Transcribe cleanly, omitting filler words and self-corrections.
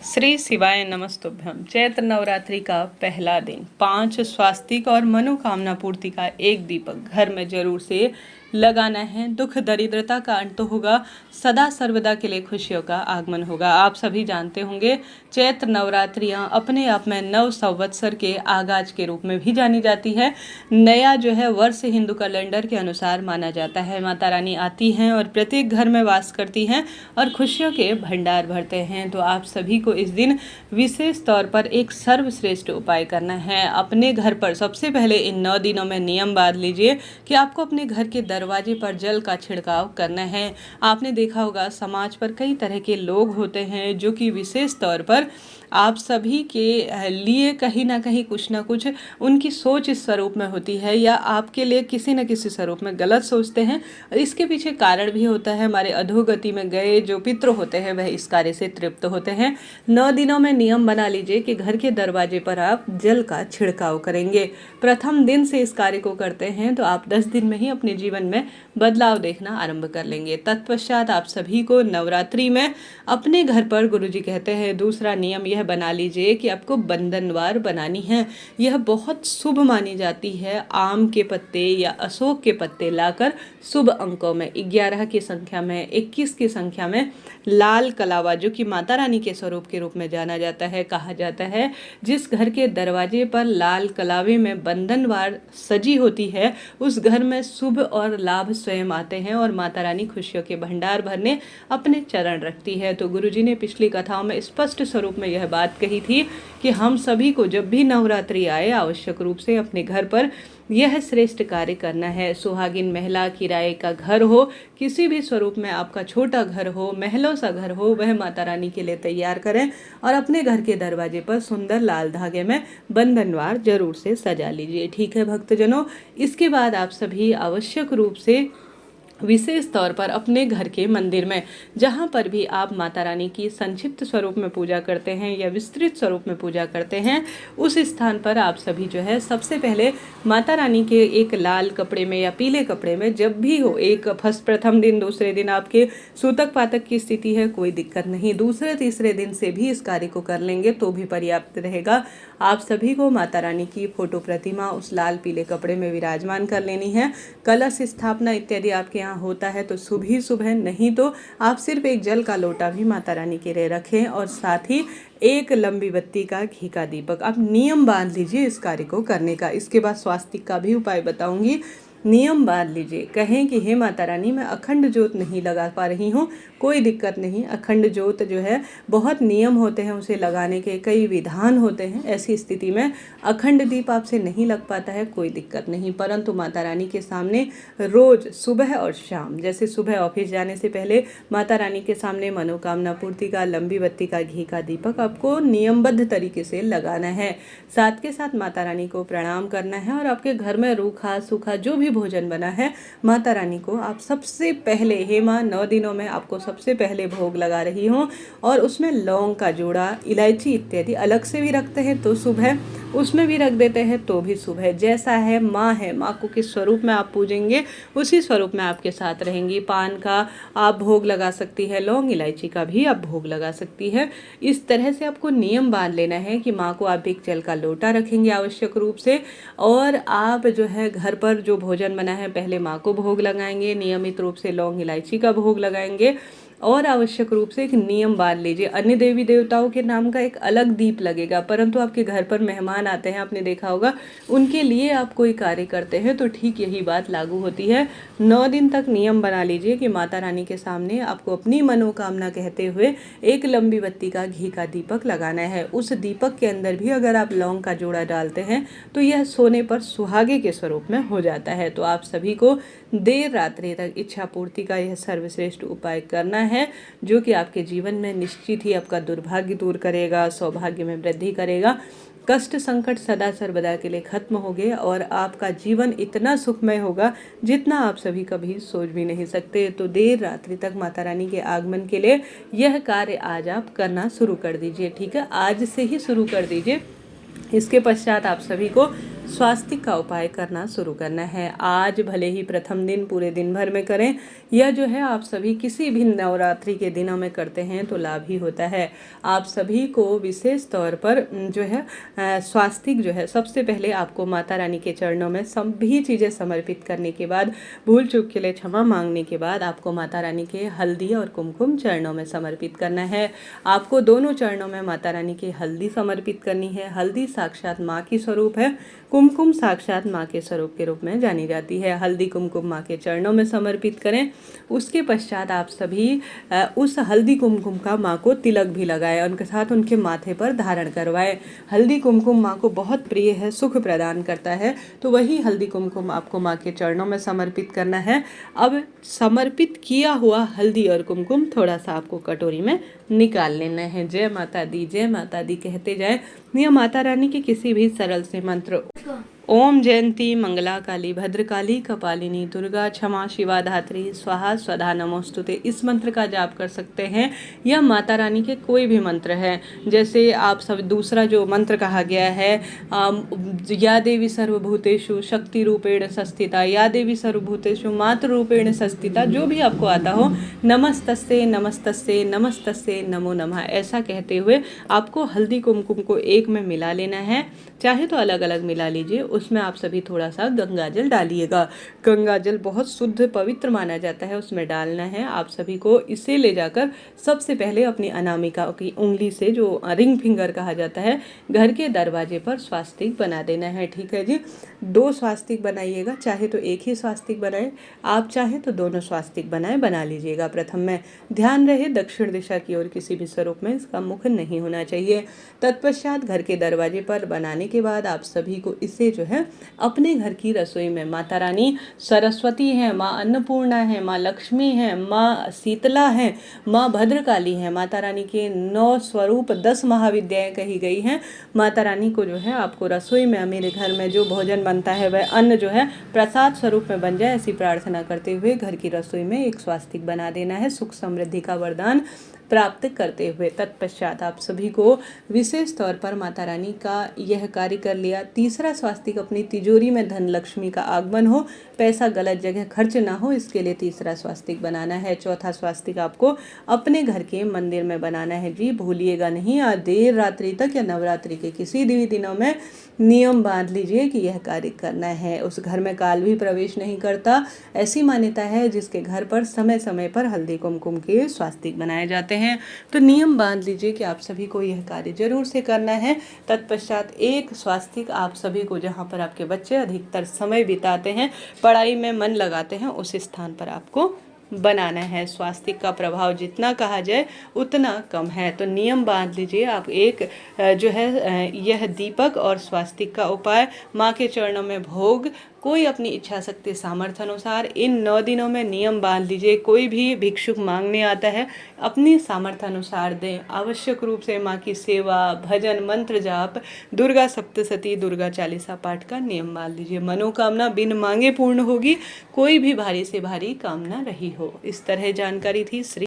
श्री शिवाय नमस्तुभ्यम। चैत्र नवरात्रि का पहला दिन 5 स्वास्तिक और मनोकामना पूर्ति का एक दीपक घर में जरूर से लगाना है। दुख दरिद्रता का अंत होगा, सदा सर्वदा के लिए खुशियों का आगमन होगा। आप सभी जानते होंगे चैत्र नवरात्रियां अपने आप में नव संवत्सर के आगाज के रूप में भी जानी जाती है। नया जो है वर्ष हिंदू कैलेंडर के अनुसार माना जाता है। माता रानी आती हैं और प्रत्येक घर में वास करती हैं और खुशियों के भंडार भरते हैं। तो आप सभी को इस दिन विशेष तौर पर एक सर्वश्रेष्ठ उपाय करना है। अपने घर पर सबसे पहले इन 9 दिनों में नियम बांध लीजिए कि आपको अपने घर के दरवाजे पर जल का छिड़काव करना है। आपने देखा होगा समाज पर कई तरह के लोग होते हैं जो कि विशेष तौर पर आप सभी के लिए कहीं ना कहीं कुछ ना कुछ उनकी सोच इस स्वरूप में होती है या आपके लिए किसी न किसी स्वरूप में गलत सोचते हैं। इसके पीछे कारण भी होता है। हमारे अधोगति में गए जो पितृ होते हैं वह इस कार्य से तृप्त होते हैं। 9 दिनों में नियम बना लीजिए कि घर के दरवाजे पर आप जल का छिड़काव करेंगे। प्रथम दिन से इस कार्य को करते हैं तो आप 10 दिन में ही अपने जीवन में बदलाव देखना आरंभ कर लेंगे। तत्पश्चात आप सभी को नवरात्रि में अपने घर पर गुरुजी कहते हैं दूसरा नियम यह बना लीजिए कि आपको बंधनवार बनानी है। यह बहुत शुभ मानी जाती है। आम के पत्ते या अशोक के पत्ते लाकर शुभ अंकों में 11 की संख्या में 21 की संख्या में लाल कलावा जो कि माता रानी के स्वरूप के रूप में जाना जाता है, कहा जाता है जिस घर के दरवाजे पर लाल कलावे में बंधनवार सजी होती है उस घर में शुभ और लाभ स्वयं आते हैं और माता रानी खुशियों के भंडार भरने अपने चरण रखती है। तो गुरुजी ने पिछली कथाओं में स्पष्ट स्वरूप में यह बात कही थी कि हम सभी को जब भी नवरात्रि आए आवश्यक रूप से अपने घर पर यह श्रेष्ठ कार्य करना है। सुहागिन महिला, किराए का घर हो, किसी भी स्वरूप में आपका छोटा घर हो, महलों सा घर हो, वह माता रानी के लिए तैयार करें और अपने घर के दरवाजे पर सुंदर लाल धागे में बंधनवार जरूर से सजा लीजिए। ठीक है भक्तजनों, इसके बाद आप सभी आवश्यक रूप से विशेष तौर पर अपने घर के मंदिर में जहाँ पर भी आप माता रानी की संक्षिप्त स्वरूप में पूजा करते हैं या विस्तृत स्वरूप में पूजा करते हैं उस स्थान पर आप सभी जो है सबसे पहले माता रानी के एक लाल कपड़े में या पीले कपड़े में जब भी हो, एक प्रथम दिन दूसरे दिन आपके सूतक पातक की स्थिति है कोई दिक्कत नहीं, दूसरे तीसरे दिन से भी इस कार्य को कर लेंगे तो भी पर्याप्त रहेगा। आप सभी को माता रानी की फोटो प्रतिमा उस लाल पीले कपड़े में विराजमान कर लेनी है। कलश स्थापना इत्यादि आपके होता है तो शुभ ही शुभ है, नहीं तो आप सिर्फ एक जल का लोटा भी माता रानी के लिए रखें और साथ ही एक लंबी बत्ती का घी का दीपक। आप नियम बांध लीजिए इस कार्य को करने का। इसके बाद स्वास्तिक का भी उपाय बताऊंगी। नियम बांध लीजिए, कहें कि हे माता रानी मैं अखंड ज्योत नहीं लगा पा रही हूँ, कोई दिक्कत नहीं। अखंड ज्योत जो है बहुत नियम होते हैं उसे लगाने के, कई विधान होते हैं। ऐसी स्थिति में अखंड दीप आपसे नहीं लग पाता है कोई दिक्कत नहीं, परंतु माता रानी के सामने रोज सुबह और शाम, जैसे सुबह ऑफिस जाने से पहले माता रानी के सामने मनोकामना पूर्ति का लंबी बत्ती का घी का दीपक आपको नियमबद्ध तरीके से लगाना है। साथ के साथ माता रानी को प्रणाम करना है और आपके घर में रूखा सूखा जो भी भोजन बना है माता रानी को आप सबसे पहले, हे माँ 9 दिनों में आपको सबसे पहले भोग लगा रही हूँ और उसमें लौंग का जोड़ा, इलायची इत्यादि अलग से भी रखते हैं तो शुभ है, उसमें भी रख देते हैं तो भी शुभ है। जैसा है, माँ को किस स्वरूप में आप पूजेंगे उसी स्वरूप में आपके साथ रहेंगी। पान का आप भोग लगा सकती है, लौंग इलायची का भी आप भोग लगा सकती है। इस तरह से आपको नियम बांध लेना है कि माँ को आप एक जल का लोटा रखेंगे आवश्यक रूप से और आप जो है घर पर जो भोजन बना है पहले माँ को भोग लगाएंगे, नियमित रूप से लौंग इलायची का भोग लगाएंगे और आवश्यक रूप से एक नियम बांध लीजिए। अन्य देवी देवताओं के नाम का एक अलग दीप लगेगा, परंतु आपके घर पर मेहमान आते हैं, आपने देखा होगा, उनके लिए आप कोई कार्य करते हैं तो ठीक यही बात लागू होती है। 9 दिन तक नियम बना लीजिए कि माता रानी के सामने आपको अपनी मनोकामना कहते हुए एक लंबी बत्ती का घी का दीपक लगाना है। उस दीपक के अंदर भी अगर आप लौंग का जोड़ा डालते हैं तो यह सोने पर सुहागे के स्वरूप में हो जाता है। तो आप सभी को देर रात्रि तक इच्छा पूर्ति का यह सर्वश्रेष्ठ उपाय करना है जो कि आपके जीवन में निश्चित ही आपका दुर्भाग्य दूर करेगा, सौभाग्य में वृद्धि करेगा, कष्ट संकट सदा सर्वदा के लिए खत्म होंगे और आपका जीवन इतना सुखमय होगा जितना आप सभी कभी सोच भी नहीं सकते। तो देर रात्रि तक माता रानी के आगमन के लिए यह कार्य आज आप करना शुरू कर दीजिए। ठीक है, आज से ही शुरू कर दीजिए। इसके पश्चात आप सभी को स्वास्तिक का उपाय करना शुरू करना है। आज भले ही प्रथम दिन पूरे दिन भर में करें, यह जो है आप सभी किसी भी नवरात्रि के दिनों में करते हैं तो लाभ ही होता है। आप सभी को विशेष तौर पर जो है स्वास्तिक जो है सबसे पहले आपको माता रानी के चरणों में सभी चीज़ें समर्पित करने के बाद, भूल चूक के लिए क्षमा मांगने के बाद आपको माता रानी के हल्दी और कुमकुम चरणों में समर्पित करना है। आपको दोनों चरणों में माता रानी की हल्दी समर्पित करनी है। हल्दी साक्षात माँ की स्वरूप है, कुमकुम साक्षात माँ के स्वरूप के रूप में जानी जाती है। हल्दी कुमकुम माँ के चरणों में समर्पित करें। उसके पश्चात आप सभी उस हल्दी कुमकुम का माँ को तिलक भी लगाएं, उनके साथ उनके माथे पर धारण करवाएं। हल्दी कुमकुम माँ को बहुत प्रिय है, सुख प्रदान करता है, तो वही हल्दी कुमकुम आपको माँ के चरणों में समर्पित करना है। अब समर्पित किया हुआ हल्दी और कुमकुम थोड़ा सा आपको कटोरी में निकाल लेना है। जय माता दी कहते जाए। यह माता रानी के किसी भी सरल से मंत्र ओम जयंती मंगला काली भद्रकाली कपालिनी दुर्गा क्षमा शिवा धात्री स्वाहा स्वधा नमोस्तुते, इस मंत्र का जाप कर सकते हैं। यह माता रानी के कोई भी मंत्र है। जैसे आप सब दूसरा जो मंत्र कहा गया है, या देवी सर्वभूतेषु शक्ति रूपेण संस्थिता, या देवी सर्वभूतेषु मातृ रूपेण संस्थिता, जो भी आपको आता हो, नमस्तस्ते नमस्तस्ते नमस्तस्ते नमो नमः, ऐसा कहते हुए आपको हल्दी कुमकुम को एक में मिला लेना है। चाहे तो अलग अलग मिला लीजिए। उसमें आप सभी थोड़ा सा गंगा जल डालिएगा। गंगा जल बहुत शुद्ध पवित्र माना जाता है, उसमें डालना है। आप सभी को इसे ले जाकर सबसे पहले अपनी अनामिका की उंगली से, जो रिंग फिंगर कहा जाता है, घर के दरवाजे पर स्वास्तिक बना देना है। ठीक है जी, 2 स्वास्तिक बनाइएगा। चाहे तो एक ही स्वास्तिक बनाए, आप चाहे तो दोनों स्वास्तिक बना लीजिएगा। प्रथम में ध्यान रहे दक्षिण दिशा की ओर किसी भी स्वरूप में इसका मुख नहीं होना चाहिए। तत्पश्चात घर के दरवाजे पर बनाने के बाद आप सभी को इसे जो है अपने घर की रसोई में, माता रानी सरस्वती है, माँ अन्नपूर्णा है, माँ लक्ष्मी है, माँ शीतला है, माँ भद्रकाली है, माता रानी के 9 स्वरूप 10 महाविद्याएं कही गई हैं। माता रानी को जो है आपको रसोई में, मेरे घर में जो भोजन बनता है वह अन्न जो है प्रसाद स्वरूप में बन जाए, ऐसी प्रार्थना करते हुए घर की रसोई में एक स्वास्तिक बना देना है, सुख समृद्धि का वरदान प्राप्त करते हुए। तत्पश्चात आप सभी को विशेष तौर पर माता रानी का यह कार्य कर लिया। तीसरा स्वास्तिक अपनी तिजोरी में धन लक्ष्मी का आगमन हो, पैसा गलत जगह खर्च ना हो, इसके लिए तीसरा स्वास्तिक बनाना है। चौथा स्वास्तिक आपको अपने घर के मंदिर में बनाना है जी, भूलिएगा नहीं। आज देर रात्रि तक या नवरात्रि के किसी भी दिनों में नियम बांध लीजिए कि यह कार्य करना है। उस घर में काल भी प्रवेश नहीं करता, ऐसी मान्यता है जिसके घर पर समय समय पर हल्दी कुमकुम के स्वास्तिक बनाए जाते हैं। तो नियम बांध लीजिए कि आप सभी को यह कार्य जरूर से करना है। तत्पश्चात एक स्वास्तिक आप सभी को, जहाँ पर आपके बच्चे अधिकतर समय बिताते हैं, पढ़ाई में मन लगाते हैं, उस स्थान पर आपको बनाना है। स्वास्तिक का प्रभाव जितना कहा जाए उतना कम है, तो नियम बांध लीजिए आप। एक जो है यह दीपक और स्वास्तिक का उपाय, माँ के चरणों में भोग, कोई अपनी इच्छा शक्ति सामर्थ्य अनुसार इन 9 दिनों में नियम बांध लीजिए। कोई भी भिक्षुक मांगने आता है अपनी सामर्थ्य अनुसार दें। आवश्यक रूप से माँ की सेवा, भजन, मंत्र जाप, दुर्गा सप्तशती, दुर्गा चालीसा पाठ का नियम बांध लीजिए। मनोकामना बिन मांगे पूर्ण होगी, कोई भी भारी से भारी कामना रही हो। इस तरह जानकारी थी। श्री